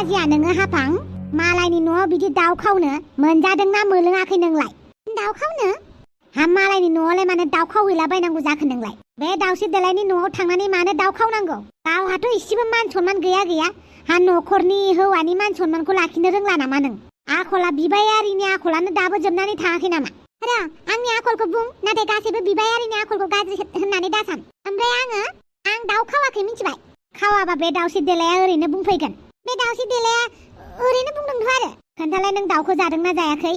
लाजिया नोङो हाफां मालायनि न'आव बिदि दाउ खावनो मोनजादोंना मोनलोङाखै नोंलाय दाउ खावनो हा मालायनि न'आवलाय मानो दाउ खावहैला बायनांगौ जाखो नोंलाय बे दाउस्रि देलायनि न'आव थांनानै मानो दाउ खावनांगौ गावहाथ' इसेबो मान सनमान गैया हा न'खरनि हौवानि मान सनमानखौ लाखिनो रोंला नामा नों आखला बिबायारिनि आखलानो दाबो जोबनानै थाङाखै नामा र' आंनि आखलखौ बुं नाथाय गासैबो बिबायारिनि आखलखौ गाज्रि होननानै दासान ओमफ्राय आं दाउ खावाखै मिथिबाय खावाबा बे दाउस्रि देलाया ओरैनो बुंफैगोन बे दाउस्रि देलाया ओरैनो बुंदोंथ' आरो खोन्थालाय नों दाउखौ जादोंना जायाखै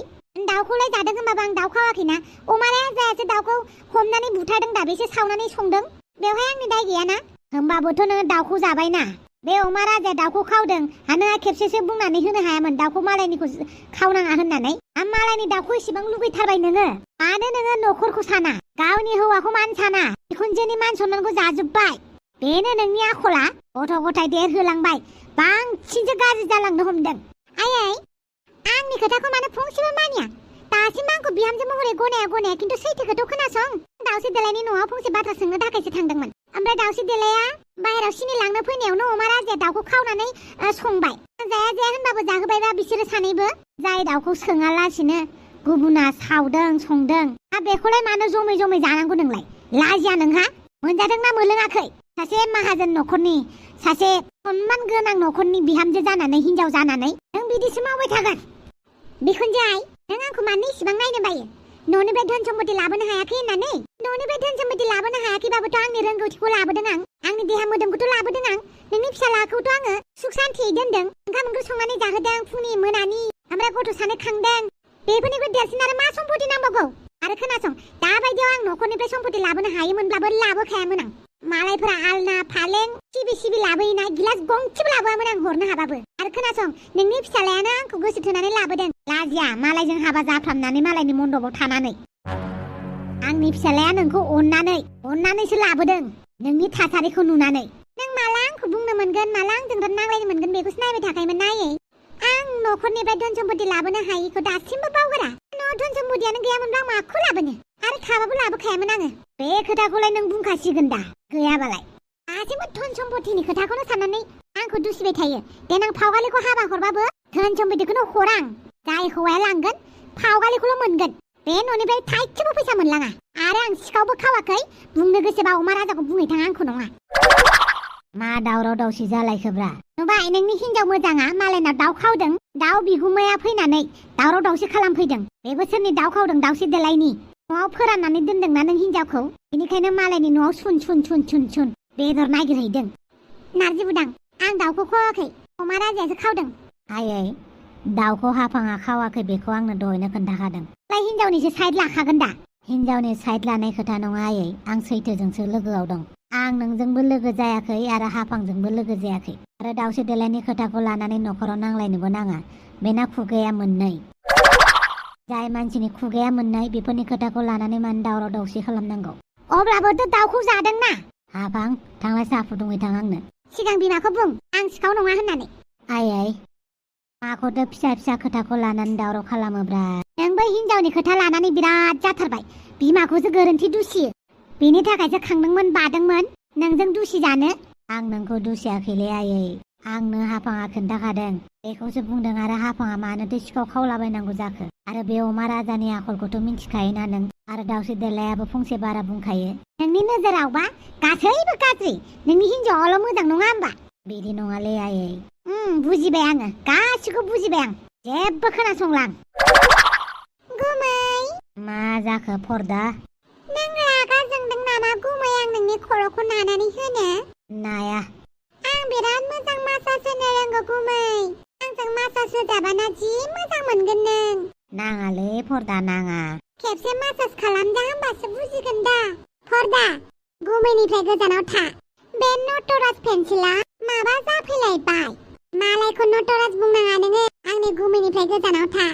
दाउखौलाय जादों होनबाबो आं दाउ खावाखैना अमाराया जायासो दाउखौ हमनानै बुथारदों दा बेसो सावनानै संदों बेवहाय आंनि दाय गैयाना होमबाबोथ' नोङो दाउखौ जाबायना बे अमा राजाया दाउखौ खावदों नोंहा खेबसेसो बुंनानै होनो हायामोन दाउखौ मालायनिखौ खावनाङा होननानै मालायनि दाउखौ इसेबां लुगैथारबाय नोङो मानो नोङो न'खरखौ साना गावनि हौवाखौ मानो साना बिखुनजोनि मान सनमानखौ जाजोब्बाय बेनो नोंनि आखला गथ' गथाय देरहोलांबाय बांसिनसो गाज्रि जालांनो हमदों आयै आंनि खोथाखौ मानो फंसेबो मानिया दासिम आंखौ बिहामजो महरै गनाया खिन्थु सैथोखौथ' खोनासं दाउस्रि देलायनि न'आव फंसे बाथ्रा सोंनो थाखायसो थांदोंमोन ओमफ्राय दाउस्रि देलाया बाहेराव सिनि लांनो फैनायावनो अमा राजाया दाउखौ खावनानै संबाय जाया होनबाबो जाहोबायबा बिसोरो सानैबो जाय दाउखौ सोङालासिनो गुबुना सावदों संदों बेखौलाय मानो जमै जानांगौ नोंलाय लाजिया नोंहा मोनजादोंना मोनलोङाखै सासे माहाजोन न'खरनि सासे सनमान गोनां न'खरनि बिहामजो जानानै हिनजाव जानानै नों बिदिसो मावबाय थागोन बिखुनजो आइ नों आंखौ मानो इसेबां नायनो बायो न'निफ्राय धोन सम्पति लाबोनो हायाखै होननानै न'निफ्राय धोन सम्पति लाबोनो हायाखैबाबोथ' आंनि रोंगौथिखौ लाबोदों आंनि देहा मोदोमखौथ' लाबोदों नोंनि फिसालाखौथ' आङो सुख सान्थियै दोनदों ओंखाम ओंख्रि संनानै जाहोदों फुंनि मोनानि ओमफ्राय गथ' सानै खांदों बेफोरनिख्रुइ देरसिन आरो मा सम्पति नांबावगौ आरो खोनासं दाबायदियाव आं न'खरनिफ्राय सम्पति लाबोनो हायोमोनब्लाबो लाबोखायामोन आं मालायफोरा आलना फालें सिबि लाबोयोना गिलास गंसेबो लाबोआमोन आं हरनो हाबाबो आरो खोनासं नोंनि फिसालायानो आंखौ गोसो थोनानै लाबोदों लाजिया मालायजों हाबा जाफ्रामनानै मालायनि मन्दपाव थानानै आंनि फिसालाया नोंखौ अननानैसो लाबोदों नोंनि थासारिखौ नुनानै नों माला आंखौ बुंनो मोनगोन माला आंजों नांलायनो मोनगोन बेखौसो नायबाय थाखायोमोन नायै आं न'खरनिफ्राय धोन सम्पति लाबोनो हायिखौ दासिमबो बावगारा न' धोन सम्पतियानो गैयामोनब्ला आं माखौ लाबोनो आरो थाबाबो लाबोखायामोन आङो बे खोथाखौलाय नों बुंखासिगोन दा गैयाबालाय दासिमबो धोन सम्पतिनि खोथाखौनो साननानै आंखौ दुसिबाय थायो देनां फावगालिखौ हाबा हरबाबो धोन सम्पतिखौनो हरां जाय हौवाया लांगोन फावगालिखौल' मोनगोन बे न'निफ्राय थाइसेबो फैसा मोनलाङा आरो आं सिखावबो खावाखै बुंनो गोसोबा अमा राजाखौ बुंहैथां आंखौ नङा मा दावराव दावसि जालायखोब्रा नुबाय नोंनि हिनजाव मोजाङा मालायनाव दाउ खावदों दाउ बिगुमाया फैनानै दावराव दावसि खालामफैदों बेबो सोरनि दाउ खावदों दाउस्रि देलायनि न'आव फोराननानै दोनदोंना नों हिनजावखौ बेनिखायनो मालायनि न'आव सुन बेदर नागिरहैदों नारजि बुदां आं दाउखौ खावाखै अमा राजायासो खावदों आयै दाउखौ हाफाङा खावाखै बेखौ आंनो दहायनो खोन्थाखादों हिनजावनिसो साइड लाखागोन दा हिनजावनि साइड लानाय खोथा नङा आयै आं सैथोजोंसो लोगोआव दं आं नोंजोंबो लोगो जायाखै आरो हाफांजोंबो लोगो जायाखै आरो दाउस्रि देलायनि खोथाखौ लानानै न'खराव नांलायनोबो नाङा बेना खुगाया मोननै जाय मानसिनि खुगाया मोननै बेफोरनि खोथाखौ लानानै मानो दावराव दावसि खालामनांगौ अब्लाबोथ' दाउखौ जादोंना हाफां थांलाय साहा फुदुंहैथां आंनो सिगां बिमाखौ बुं आं सिखाव नङा होननानै आयै माखौथ' फिसा खोथाखौ लानानै दावराव खालामोब्रा नोंबो हिनजावनि खोथा लानानै बिराद जाथारबाय बिमाखौसो गोरोन्थि दुसियो बेनि थाखायसो खांदोंमोन बादोंमोन नोंजों दुसि जानो आं नोंखौ दुसियाखैलै आयै आंनो हाफाङा खोन्थाखादों बेखौसो बुंदों आरो हाफाङा मानोथो सिखाव खावलाबायनांगौ जाखो आरो बे अमा राजानि आखलखौथ' मिन्थिखायोना नों आरो दाउस्रि देलायाबो फंसे बारा बुंखायो नोंनि नोजोरावबा गासैबो गाज्रि नोंनि हिनजावाल' मोजां नङा होमबा बिदि नङालै आयै बुजिबाय आङो गासिखौ बुजिबाय आं जेबो खोनासंलां गुमै मा जाखो फरदा नों रागा जोंदों नामा गुमै आं नोंनि खर'खौ नानानै होनो नाया आं बिराद मोजां मासाज होनो रोंगौ गुमै आंजों मासाज होजाबाना जि मोजां मोनगोन नों नाङालै फरदा नाङा खेबसे मासाज खालामजा होमबासो बुजिगोन दा फरदा गुमैनिफ्राय गोजानाव था बे नटराज पेन्सिला माबा जाफैलायबाय मालायखौ नटराज बुंनाङा नोङो आंनि गुमैनिफ्राय गोजानाव था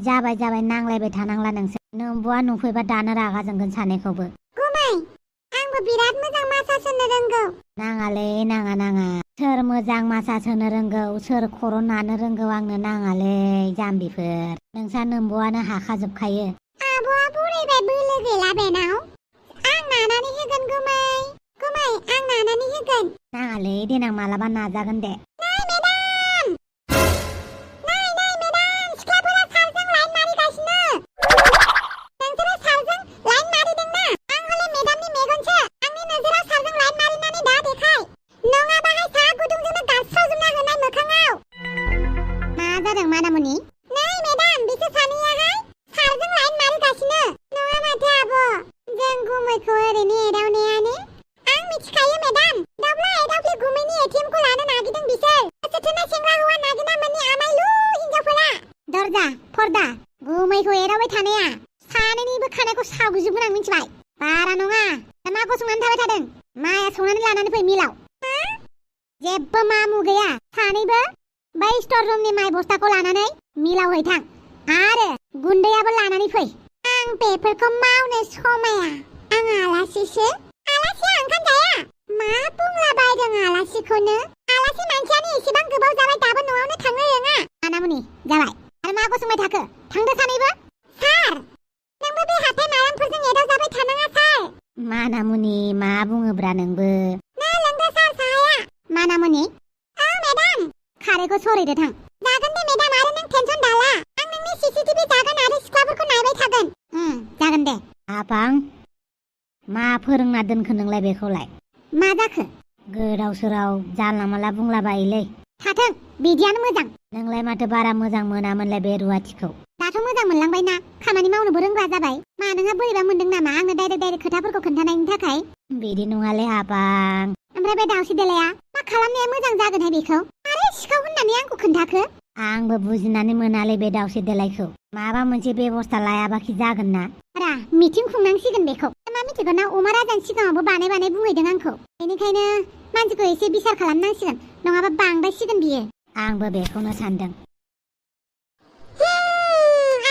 जाबाय नांलायबाय थानांला नोंसोर नोंबुआ नुफैबा दानो रागा जोंगोन सानैखौबो गुमै आंबो बिराद मोजां मासाज होनो रोंगौ नाङालै नाङा सोर मोजां मासाज होनो रोंगौ सोर खर' नानो रोंगौ आंनो नाङालै जाम्बिफोर नोंसा नोंबुआनो हाखाजोबखायो आब'आ बुरैबाय बोलो गैला बेनाव आं नानानै होगोन गुमै आं नानानै होगोन नाङालै देनां मालाबा नाजागोन दे गुमैखौ एदावबाय थानाया सानैनिबो खानायखौ सावजोबगोन आं मिथिबाय। बारा नङा दा मा गसंनानै थाबाय थादों? माया संनानै लानानै फै मिलाव। जेबो मामु गैया सानैबो बै स्टर रुमनि माइ बस्थाखौ लानानै मिलाव हैथां आरो गुन्दैयाबो लानानै फै। आं बेफोरखौ मावनो समाया। आं आलासिसो। आलासिया ओंखाम जाया? मा बुंलाबायदों आलासिखौनो? आलासि मानसियानो एसेबां गोबाव जाबाय दाबो न'आवनो थांनो रोङा। मानामुनि जाबाय आरो मा गसंबाय थाखो? थांदो सानैबो। सार नोंबो बे हाथाय मारामफोरजों एदावजाबाय थानाङा सार। मानामुनि मा बुङोब्रा नोंबो? ना लोंदो सार साहाया। मानामुनि औ मेडाम। खारैखौ सरैदो थां। जागोन दे मेडाम आरो नों टेनसन दाला। आं नोंनि सीसीटीवी जागोन आरो सिख्लाफोरखौ नायबाय थागोन। जागोन दे। आफां मा फोरोंना दोनखो नोंलाय बेखौलाय? मा जाखो? गोदाव सोराव जानला माला बुंलाबायोलै। थाथों बिदियानो मोजां। नोंलाय माथो बारा मोजां मोनामोनलाय बे रुवाथिखौ? दाथ' मोजां मोनलांबायना खामानि मावनोबो रोंग्रा जाबाय। मा नोंहा बोरैबा मोनदों नामा आंनो डाइरेक्ट खोथाफोरखौ खोन्थानायनि थाखाय? बिदि नङालै आफां। ओमफ्राय बे दावसी देलाया मा खालामनाया मोजां जागोनहाय बेखौ? आरो सिखाव होननानै आंखौ खोन्थाखो? आंबो बुजिनानै मोनालै बे दावसी देलायखौ। माबा मोनसे बेबस्था लायाबाखि जागोन ना? रा मिटिं खुंनांसिगोन बेखौ। मा मिथिगौ ना अमा राजानि सिगाङावबो बानाय बुंहैदों आंखौ। बेनिखायनो मानसिखौ एसे बिसार खालामनांसिगोन नङाबा बांद्रायसिगोन बियो। आंबो बेखौनो सानदों।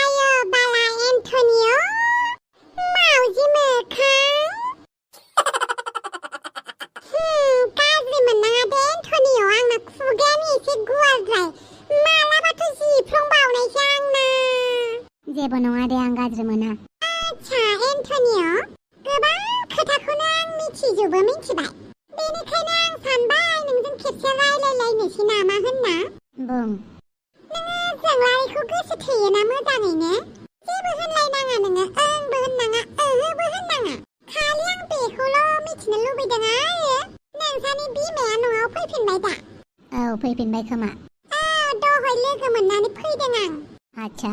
आयो बाला एन्टनिय' मावजि मोखां। गाज्रि मोननाङा दे एन्टनिय' आंना खुगायानो एसे गुवारद्राय। मालाबाथ' जिफ्लंबावनायसो आंना। जेबो नङा दे आं गाज्रि मोना। आच्छा एन्टनिय' गोबां खोथाखौनो आं मिथिजोबो मिथिबाय। बेनिखायनो आं सानबाय नोंजों खेबसे रायलायलायनोसै नामा होनना। बुं। नोङो जोंलारिखौ गोसो थोयोना मोजाङैनो? जेबो होनलायनाङा नोङो ओंबो होननाङा ओहोबो होननाङा। खालि आं बेखौल' मिथिनो लुबैदों आरो नोंसानि बिमाया न'आव फैफिनबाय दा? औ फैफिनबाय खोमा। दहाय लोगो मोननानै फैदों आं। आच्छा।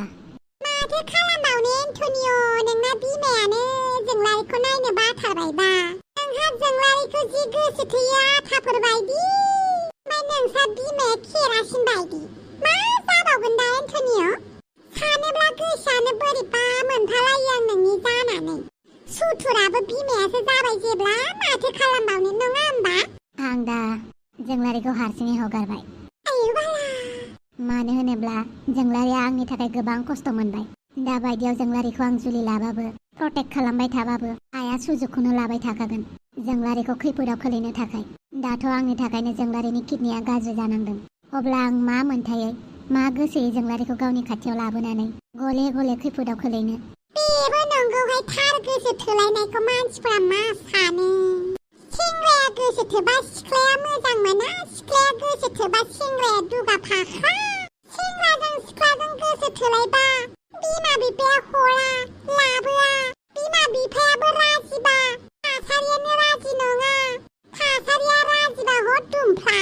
माथो खालामबावनो एन्टनिय' नोंना बिमायानो जोंलारिखौ नायनो बाथारबायबा। नोंहा जोंलारिखौ जि गोसो थोयो आथाफोर बायदि। ओमफ्राय नोंसा बिमाया केरासिन बायदि। मा जाबावगोन दा एन्टनिय'? सानोब्ला गोसोआनो बोरैबा मोनफालायो आं नोंनि जानानै। सुथुराबो बिमायासो जाबाय जेब्ला माथो खालामबावनो नङा होमबा? आं दा जोंलारिखौ हारसिङै हगारबाय। आयौ बाला। मानो होनोब्ला जोंलारिया आंनि थाखाय गोबां खस्थ' मोनबाय। दा बायदियाव जोंलारिखौ आं जुलि लाबाबो प्रटेक्ट खालामबाय थाबाबो आइया सुजुगखौनो लाबाय थाखागोन जोंलारिखौ खैफोदाव खोलैनो थाखाय। दाथ' आंनि थाखायनो जोंलारिनि किडनिया गाज्रि जानांदों। अब्ला आं मा मोनथायै मा गोसोयै जोंलारिखौ गावनि खाथियाव लाबोनानै गले गले खैफोदाव खोलैनो? बेबो नंगौहाय थार गोसो थोलायनायखौ मानसिफोरा मा सानो? सेंग्राया गोसो थोबा सिख्लाया मोजां मोना, सिख्लाया गोसो थोबा सेंग्राया दुगा फाख्रा। सेंग्राजों सिख्लाजों गोसो थोलायबा बिमा बिफाया हरा लाबोआ। बिमा बिफायाबो राजिबा थासारियानो राजि नङा। थासारिया राजिबा हर दुमफ्ला।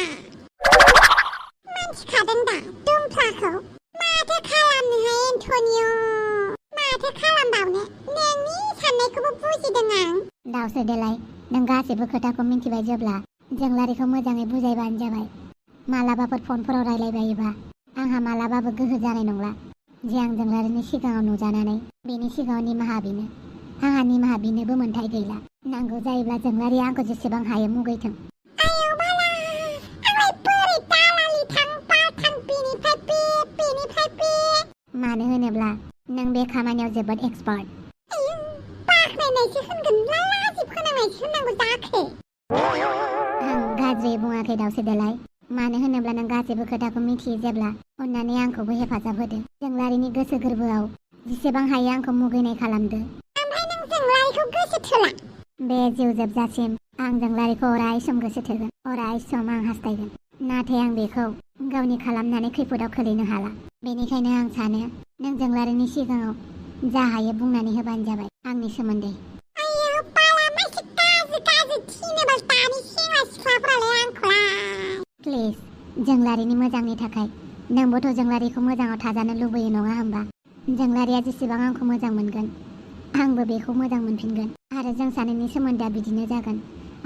मिथिखादों दा दुमफ्लाखौ? माथो खालामनोहाय एन्टनिय'? माथो खालामबावनो? नोंनि साननायखौबो बुजिदों आं। दावसो देलाय नों गासैबो खोथाखौ मिथिबाय जेब्ला जोंलारिखौ मोजाङै बुजायबानो जाबाय। मालाबाफोर फनफोराव रायलायबायोबा आंहा मालाबाबो गोहो जानाय नंला जे आं जोंलारिनि सिगाङाव नुजानानै बेनि सिगाङाव निमाहा बिनो। आंहा निमाहा बिनोबो मोन्थाय गैला। नांगौ जायोब्ला जोंलारिया आंखौ जेसेबां हायो मुगैथों। आयौ बाला आंलाय बोरै दालालि थां बाथां बेनिफ्राय बे। मानो होनोब्ला नों बे खामानियाव जोबोद एक्सपार्ट। आयौ बाख्नायनायसो होनगोन ना लाजि फोनांनायसो होननांगौ जाखो? आं गाज्रि बुङाखै दावसे देलाय। मानो होनोब्ला नों गासैबो खोथाखौ मिथियो जेब्ला अन्नानै आंखौबो हेफाजाब होदो। जोंलारिनि गोसो गोरबोआव जेसेबां हायो आंखौ मुगैनाय खालामदो। ओमफ्राय नों जोंलारिखौ गोसो थोला? बे जिउ जोबजासिम आं जोंलारिखौ अराय सम गोसो थोगोन। अराय सम आं हास्थायगोन। नाथाय आं बेखौ गावनि खालामनानै खैफोदाव खोलैनो हाला। बेनिखायनो आं सानो नों जोंलारिनि सिगाङाव जा हायो बुंनानै होबानो जाबाय आंनि सोमोन्दै। आयौ बाला मासे गाज्रि थिनोबा दानि सेंग्रा सिख्लाफ्रालाय आंखौलाय। प्लिज जोंलारिनि मोजांनि थाखाय नोंबोथ' जोंलारिखौ मोजाङाव थाजानो लुबैयो नङा होमबा? जोंलारिया जेसेबां आंखौ मोजां मोनगोन आंबो बेखौ मोजां मोनफिनगोन आरो जों सानैनि सोमोन्दोआ बिदिनो जागोन।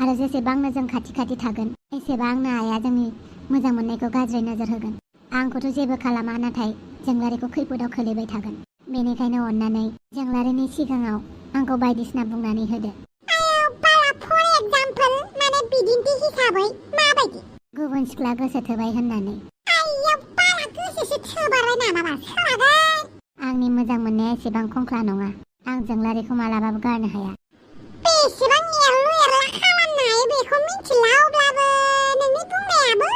आरो जेसेबांनो जों खाथि खाथि थागोन एसेबांनो आइया जोंनि मोजां मोननायखौ गाज्रि नोजोर होगोन। आंखौथ' जेबो खालामा नाथाय जोंलारिखौ खैफोदाव खोलैबाय थागोन। बेनिखायनो अन्नानै जोंलारिनि सिगाङाव आंखौ बायदिसिना बुंनानै होदो। आयाव बाला फर एग्जाम्पल माने बिदिन्थि हिसाबै माबायदि? गुबुन सिख्ला गोसो थोबाय होननानै। आयाव बाला गोसोसो थोबारबाय नामा सोलागोन? आंनि मोजां मोननाया एसेबां खंख्ला नङा। आं जोंलारिखौ मालाबाबो गारनो हाया। बेसेबां एरलु एरला खालामनो हायो बेखौ मिथिला, अब्लाबो नोंनि बुंनायाबो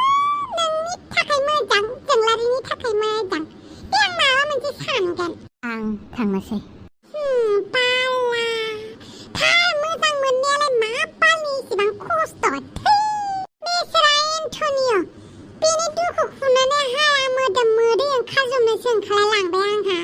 नोंनि थाखाय मोजां, जोंलारिनि थाखाय मोजां। दे आं माबा मोनसे सानगोन। आं थांनोसै। बाला थार मोजां मोननायालाय मा बालनि इसेबां खस्थ'? बेसेरा एन्टनिय' बेनि दुखुखौनो हाला मोदोम मोदै ओंखारजोबनोसो ओंखारलायलांबाय आंहा।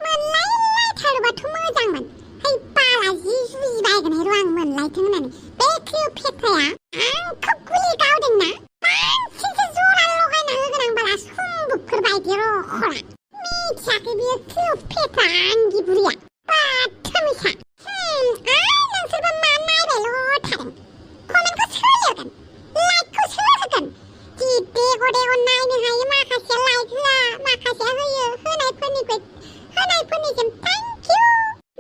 मोनलायलायथारोबाथ' मोजांमोन। है बाला जि जुजिबायगोन र' आं मोनलायथों होननानै। बे क्लिउ फेथाया आंखौ गुलि गावदोंना बांसिनसो जरा लगायना होगोन आं बाला सम्बुकफोर बायदि रख'ला। मिथियाखै बियो क्लिउ फेथा आंगि बुरिया बाथोमिसा। नोंसोरबो मा नायबायल' थादों? कमेन्टखौ सोर लिरगोन? लाइकखौ सोर होगोन? जि देग' देग' नायनो हायो, माखासेया लाइक होआ, माखासेया होयो। होनायफोरनिसिम थेंक इउ।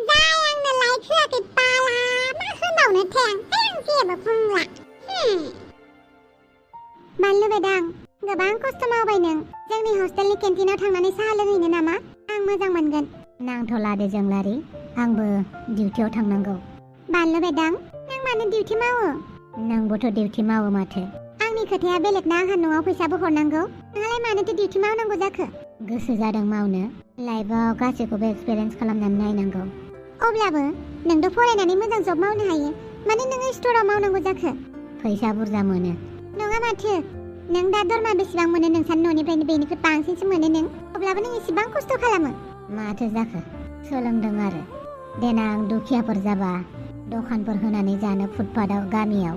जाय आंनो लाइक होआखै बाला मा होनबावनो थें, आं जेबो बुंला। बानलु बेदां, गोबां खस्थ' मावबाय नों। जोंनि हस्टेलनि केन्टिनाव थांनानै साहा लोंहैनो नामा? आं मोजां मोनगोन। नांथ'ला दे जोंलारि, आंबो डिउटियाव थांनांगौ। बानलु बेदां, नों मानो डिउटि मावो? नोंबोथ' डिउटि मावो माथो। आंनि खोथाया बेलेग ना, आंहा न'आव फैसाबो हरनांगौ। नोंहालाय मानोथो डिउटि मावनांगौ जाखो? गोसो जादों मावनो। लाइफआव गासैखौबो एक्सपिरियेन्स खालामनानै नायनांगौ। अब्लाबो नोंथ' फरायनानै मोजां जब मावनो हायो, माने नोङो स्ट'राव मावनांगौ जाखो? फैसा बुरजा मोनो। नङा माथो, नों दा दरमा बेसेबां मोनो? नोंसानि न'निफ्रायनो बेनिख्रुइ बांसिनसो मोनो नों। अब्लाबो नों इसेबां खस्थ' खालामो। माथो जाखो, सोलोंदों आरो। देनां दुखियाफोर जाबा दखानफोर होनानै जानो फुटपाथआव गामियाव।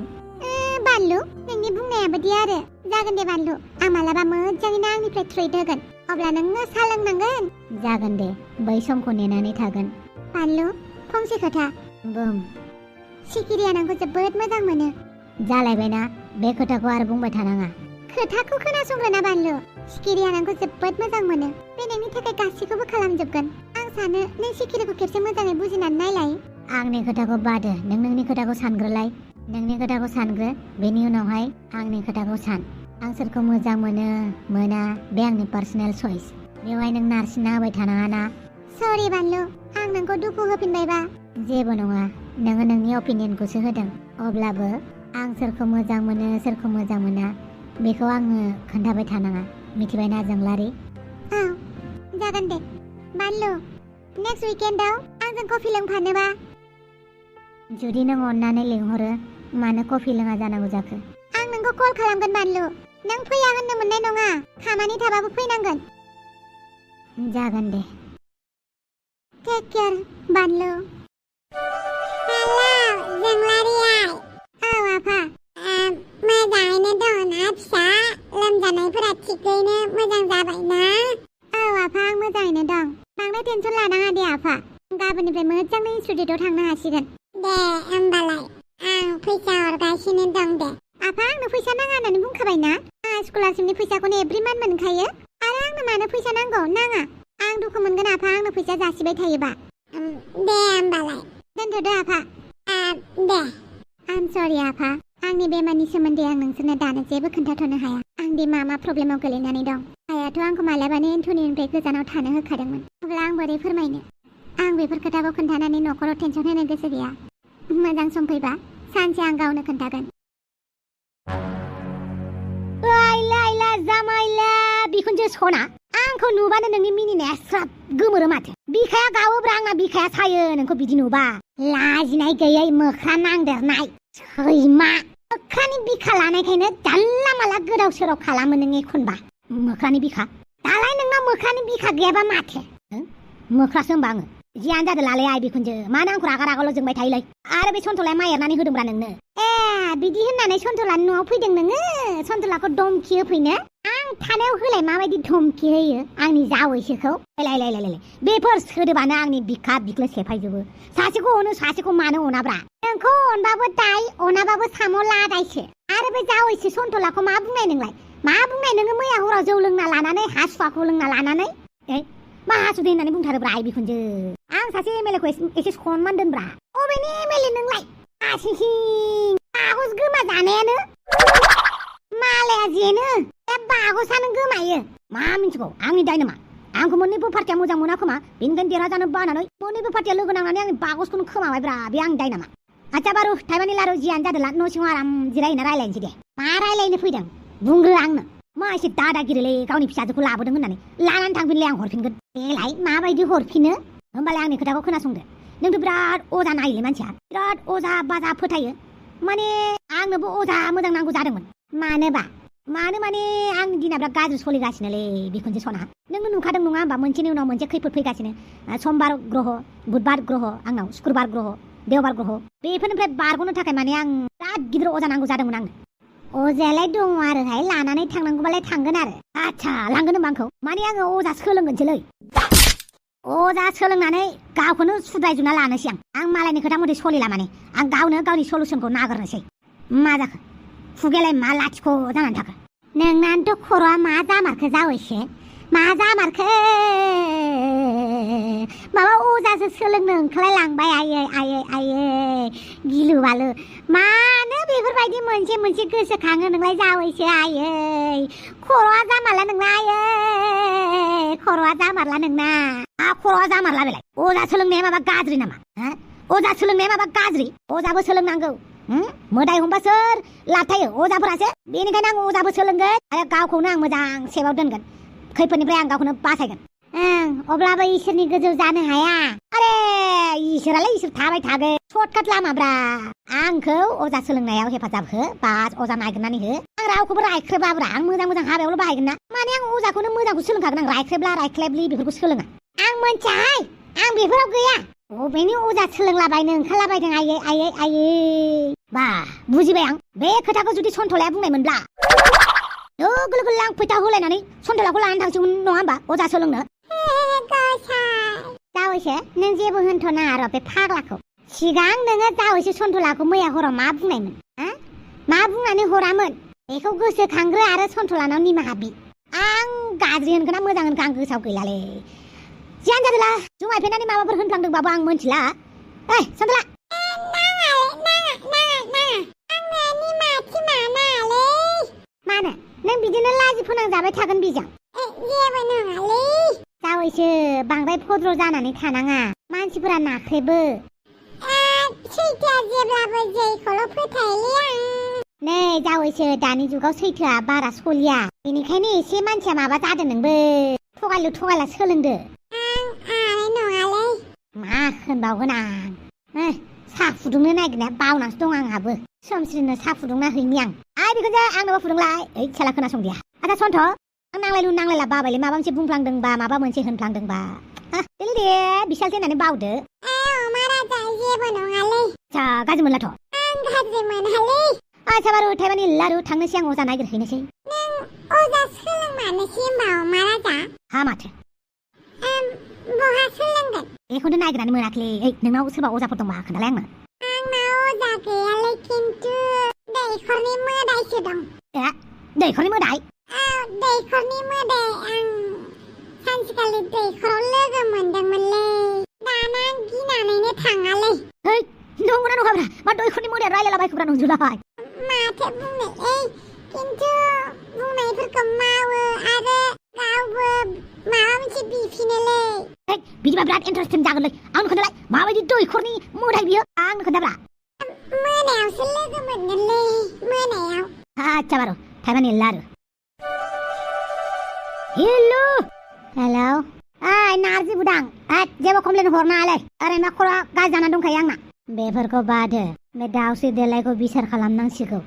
बानलु, नोंनि बुंनाया बायदि आरो। जागोन दे बानलु, आं मालाबा मोजाङैनो आंनिफ्राय ट्रिट होगोन। अब्ला नोंनो साहा लोंनांगोन। जागोन दे, बै समखौ नेनानै थागोन। बानलु, फंसे खोथा। बुं। सिखिरिया नोंखौ जोबोद मोजां मोनो। जालायबायना, बे खोथाखौ आरो बुंबाय थानाङा। खोथाखौ खोनासंग्रोना बानलु। सिखिरिया नोंखौ जोबोद मोजां मोनो। बे नोंनि थाखाय गासैखौबो खालामजोबगोन। आं सानो नों सिखिरिखौ खेबसे मोजाङै बुजिनानै नायलाय। आंनि खोथाखौ बादो, नों नोंनि खोथाखौ सानग्रोलाय। नोंनि खोथाखौ सानग्रो, बेनि उनावहाय आंनि खोथाखौ सान। आं सोरखौ मोजां मोनो मोना बे आंनि पार्सनेल चइस। बेवहाय नों नारसिनना होबाय थानाङा ना। सरि बानलु, आं नोंखौ दुखु होफिनबायबा। जेबो नङा, नोङो नोंनि अपिनियनखौसो होदों। अब्लाबो आं सोरखौ मोजां मोनो सोरखौ मोजां मोना बेखौ आङो खोन्थाबाय थानाङा। मिथिबायना जोंलारि? औ, जागोन दे। बानलु, नेक्स्ट उइकेन्डआव आंजों कफि लोंफानोबा? जुदि नों अननानै लिंहरो, मानो कफि लोङा जानांगौ जाखो? आं नोंखौ कल खालामगोन बानलु। नों फैया होननो मोननाय नङा। खामानि थाबाबो फैनांगोन। जागोन दे। टेक केयार बानलु। हेलौ जोंलारियाय। औ आफा। मोजाङैनो दङना फिसा? लोमजानायफोरा थिगैनो मोजां जाबायना? औ आफा, आं मोजाङैनो दं। बांद्राय टेनसन लानाङा दे आफा। गाबोननिफ्राय मोजाङै इनस्टिट्युटआव थांनो हासिगोन। दे होमबालाय, आं फैसा हरगासिनो दं दे। आफा, आंनो फैसा नाङा होननानै बुंखाबायना। आं स्कलारशिपनि फैसाखौनो एभ्रि मान्थ मोनखायो। आरो आंनो मानो फैसा नांगौ? नाङा। आं दुखु मोनगोन आफा आंनो फैसा जासिबाय थायोबा। दे होमबालाय। दोनथ'दो आफा। दे। आम सरि आफा। आंनि बेमारनि सोमोन्दै आं नोंसोरनो दानो जेबो खोन्थाथ'नो हाया। आं दि मा प्रब्लेमाव गोलैनानै दं। आइयाथ' आंखौ मालाबानो एन्टनिनिफ्राय गोजानाव थानो होखादोंमोन। अब्ला आं बोरै फोरमायनो? आं बेफोर खोथाखौ खोन्थानानै न'खराव टेनसन होनो गोसो गैया। मोजां सम फैबा सानसे आं गावनो खोन्थागोन। आइला जामाइला बिखुनजो सना, आंखौ नुबानो नोंनि मिनिनाया स्राब गोमोरो माथो। बिखाया गावोब्रा आंना बिखाया सायो नोंखौ बिदि नुबा। लाजिनाय गैयै मोख्रा नांदेरनाय सैमा। मोख्रानि बिखा लानायखायनो जानला माला गोदाव सोराव खालामो नों एखनबा। मोख्रानि बिखा? दालाय नोंनाव मोख्रानि बिखा गैयाबा माथो? मोख्रासो होनबा आङो। जियानो जादो लालाय आइ बिखुनजो, मानो आंखौ रागा रागाल' जोंबाय थायोलाय? आरो बे सन्थलाया माइ एरनानै होदोंब्रा नोंनो। बिदि होननानै सन्थलानि न'आव फैदों नोङो? सन्थलाखौ धमखि होफैनो? आं थानायाव होलाय माबायदि धमखि होयो आंनि जावैसोखौ? लाय बेफोर सोदोबानो आंनि बिखा बिख्लो सेफायजोबो। सासेखौ अनो सासेखौ मानो अनाब्रा? नोंखौ अनबाबो दाय, अनाबाबो साम' लादायसो। आरो बे जावैसो सन्थलाखौ मा बुंनाय नोंलाय? मा बुंनाय नोङो मैया हराव जौ लोंना लानानै हासुवाखौ लोंना लानानै? मा हासुदै होननानै बुंथारोब्रा आइ बिखुनजो आं सासे एमएलएखौ एसे सनमान दोनब्रा अबेनि एमएलए नोंलाय आसिसिं बागस गोमा जानायानो मालाया जेनो बे बागसानो गोमायो मा मिन्थिगौ आंनि दाय नामा आंखौ मोननैबो पार्टिया मोजां मोना खोमा बेनिखायनो देरहाजानो बानानै मोननैबो पार्टिया लोगो नांनानै आंनि बागसखौनो खोमाबायब्रा बे आंनि दाय नामा आच्चा बारु थाइबानि लारु जियानो जादोला न' सिङाव आराम जिरायहैना रायलायनोसै दे मा रायलायनो फैदों बुंग्रो आंनो मा एसे दादागिरिलै गावनि फिसाजोखौ लाबोदों होननानै लानानै थांफिनलै आं हरफिनगोन देलाय माबायदि हरफिनो होमबालाय आंनि खोथाखौ खोनासंदो नोंथ' बिराद अजा नायोलै मानसिया बिराद अजा बाजा फोथायो माने आंनोबो अजा मोजां नांगौ जादोंमोन मानो माने आंनि दिना बिराद गाज्रि सोलिगासिनोलै बिखुनजो सना नोंनो नुखादों नङा होमबा मोनसेनि उनाव मोनसे खैफोद फैगासिनो समबार ग्रह बुधबार ग्रह आंनाव शुक्रबार ग्रह देवबार ग्रह बेफोरनिफ्राय बारग'नो थाखाय माने आं बिराद गिदिर अजा नांगौ जादोंमोन आंनो अजायालाय दङ आरोहाय लानानै थांनांगौबालाय थांगोन आरो आच्छा लांगोन होमबा आंखौ माने आङो अजा सोलोंगोनसोलै अजा सोलोंनानै गावखौनो सुद्रायजुना लानोसै आं मालायनि खोथा मथे सलिला माने आं गावनो गावनि सलुसनखौ नागिरनोसै मा जाखो खुगायालाय मा लाथिख' जानानै थाखो नोंनानोथ' खर'आ मा जामारखो जावैसो मा जामारखो माबा अजासो सोलोंनो ओंखारलायलांबाय आयै गिलु बालु मानो बेफोरबायदि मोनसे गोसोखाङो नोंलाय जावैसो आयै खर'आ जामारला नोंना आयै खर'आ जामारला नोंना खर'आ जामारला बेलाय अजा सोलोंनाया माबा गाज्रि नामा अजा सोलोंनाया माबा गाज्रि अजाबो सोलोंनांगौ मोदाय हमबा सोर लाथायो अजाफोरासो बेनिखायनो आं अजाबो सोलोंगोन आरो गावखौनो आं मोजां सेफआव दोनगोन खैफोदनिफ्राय आं गावखौनो बासायगोन अब्लाबो इसोरनि गोजौ जानो हाया आरे इसोरालाय इसोर थाबाय थागोन सर्टकाट लामाब्रा आंखौ अजा सोलोंनायाव हेफाजाब हो बास अजा नागिरनानै हो आं रावखौबो रायख्रेबाब्रा आं मोजां हाबायावल' बाहायगोन ना माने आं अजाखौनो मोजांखौ सोलोंखागोन आं रायख्रेबलि बेफोरखौ सोलोङा आं मोनथियाहाय आं बेफोराव गैया अबेनि अजा सोलोंलाबायनो ओंखारलाबायदों आयै बा बुजिबाय आं बे खोथाखौ जुदि सन्थलाया बुंनायमोनब्ला लोगो लोगो लांफैथा होलायनानै सन्थलाखौ लानानै थांसिगौमोन नङा होमबा अजा सोलोंनो जावैसो नों जेबो होनथ'नाङा र' बे फाग्लाखौ सिगां नोङो जावैसो सन्थलाखौ मैया हराव मा बुंनायमोन मा बुंनानै हरामोन बेखौ गोसोखांग्रो आरो सन्थलानाव निमाहा बि आं गाज्रि होनगोन ना मोजां होनगोन आं गोसोआव गैलालै जियानो जादोला जुमाय फेनानै माबाफोर होनफ्लांदोंबाबो आं मोनथिला ओइ सन्थला मानो नों बिदिनो लाजि फोनांजाबाय थागोन बिजों जेबो नङालै जावैसो बांद्राय फद्र जानानै थानाङा मानसिफोरा नाख्रेबो सैथोआ जेब्लाबो जैखौल' फोथायोलै आं नै जावैसो दानि जुगाव सैथोआ बारा सलिया बेनिखायनो एसे मानसिया माबा जादों नोंबो थगायला सोलोंदो मा होनबावगोन आं साहा फुदुंनो नागिरनाया बावनासो दं आंहाबो सोमस्रिनो साहा फुदुंना हैनि आं आइ बिखुनजो आंनोबो फुदुंलाय ओइ खेला खोनासंदिया आदा सन्थ' आं नांलायला बाबायलै माबा मोनसे बुंफ्लांदोंबा माबा मोनसे होनफ्लांदोंबा दे बिसालथे होननानै बावदो जेबो नङालै गाज्रि मोनलाथ' आं गाज्रि मोनालै आच्छा बारु थाइबानि लारु थांनोसै आं अजा नागिरहैनोसै नों अजा सोलोंमानोसै होमबा मा राजा हा माथो बहा सोलोंगोन बेखौनो नागिरनानै मोनाखैलै ओइ नोंनाव सोरबा अजाफोर दंबा खोन्थालाय आंनो आंनाव अजा गैयालै खिन्थु दैखरनि मोदायसो दं दैखरनि मोदाय दैखरनि मोदाय आं सानसेखालि दैखराव लोगो मोनदोंमोनलै दाना गिनानैनो थाङालै नंगौना नङाब्रा मा दैखरनि मोदाया रायलायलाबायखोब्रा नंजुलाय माथो बुंनो खिन्थु बुंनायफोरखौ मावो आरो गावबो माबा मोनसे बिफिनोलै बिदिबा बिराद इन्टारेस्टिं जागोनलै आंनो खोन्थालाय माबायदि दैखरनि मोदाय बियो आंनो खोन्थाब्रा मोनायावसो लोगो मोनगोनलै मोनायाव आच्छा बारु थाइबानि लारु हेलौ नारजि बुदां जेबो कमप्लेन हरनाङालै ओरैनो खर'आ गाज्रि जानानै दंखायो आंना बेफोरखौ बादो बे दाउस्रि देलायखौ बिसार खालामनांसिगौ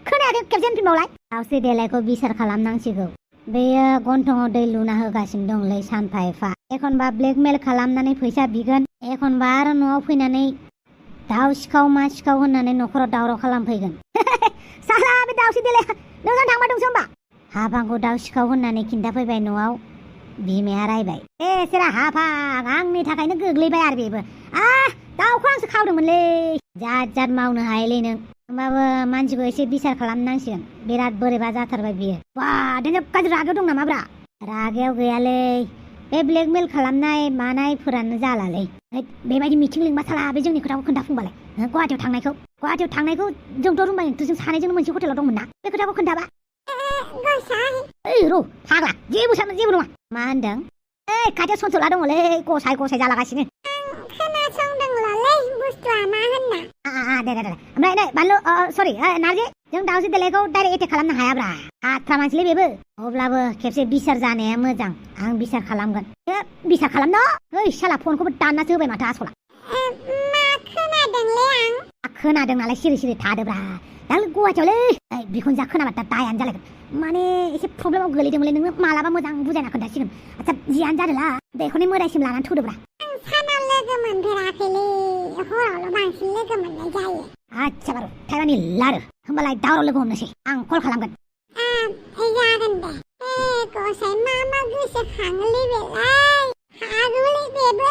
खोनायाखै खेबसे होनफिनबावलाय दाउस्रि देलायखौ बिसार खालामनांसिगौ बेयो गन्थङाव दै लुना होगासिनो दंलै सानफा एफा एखनबा ब्लेकमेल खालामनानै फैसा बिगोन एखनबा आरो न'आव फैनानै दाउ सिखाव मा सिखाव होननानै न'खराव दावराव खालामफैगोन साला बे दाउस्रि देलाया नोंजों थांबा दंसो होमबा हाफांखौ दाउ सिखाव होननानै खिन्थाफैबाय न'आव बिमाया रायबाय सेरा हाफां आंनि थाखायनो गोग्लैबाय आरो बेबो दाउखौ आंसो खावदोंमोनलै जाद मावनो हायोलै नों होमबाबो मानसिखौ एसे बिसार खालामनांसिगोन बिराद बोरैबा जाथारबाय बियो बा दिनै गाज्रि रागायाव दं नामाब्रा रागायाव गैयालै बे ब्लेकमेल खालामनाय मानायफोरानो जालालै बेबायदि मिटिं लिंबा साला बे जोंनि खोथाखौ खोन्थाफुंबालाय गुवाहाटियाव थांनायखौ जोंथ' रुमबायजों सानैजों मोनसे हटेलाव दंमोन ना बे खोथाखौ खोन्थाबा ओइ र' फाग्ला जेबो नङा मा होनदों ओइ खाथियाव सनसला दङलै गसाय जालागासिनो खोनासंदोंल'लै बुस्थुआ मा होनना दे ओमफ्राय नै बानलु सरि नारजि जों दाउस्रि देलायखौ डाइरेक्ट एटेक खालामनो हायाब्रा आथ्रा मानसिलै बेबो अब्लाबो खेबसे बिसार जानाया मोजां आं बिसार खालामगोन बिसार खालामनो ओइ साला फनखौबो दाननासो होबाय माथो आसला मा खोनादोंलै आं खोनादों नालाय सिरि थादोब्रा दालाय गुवाहाटियावलै बिखुनजोआ खोनाबा दा दायानो जालायगोन माने एसे प्रब्लेमाव गोलैदोंमोनलै नोङो मालाबा मोजां बुजायना खोन्थासिगोन आच्छा जियानो जादोंला बेखौनो मोदायसिम लानानै थुदोब्रा आं सानाव लोगो मोनफेराखैलै हरावल' बांसिन लोगो मोननाय जायो आच्छा बारु थाइबानि लारो होमबालाय दावराव लोगो हमनोसै आं कल खालामगोन जागोन दे गसाय मा गोसोखाङोलै बेलाय हागौलै बेबो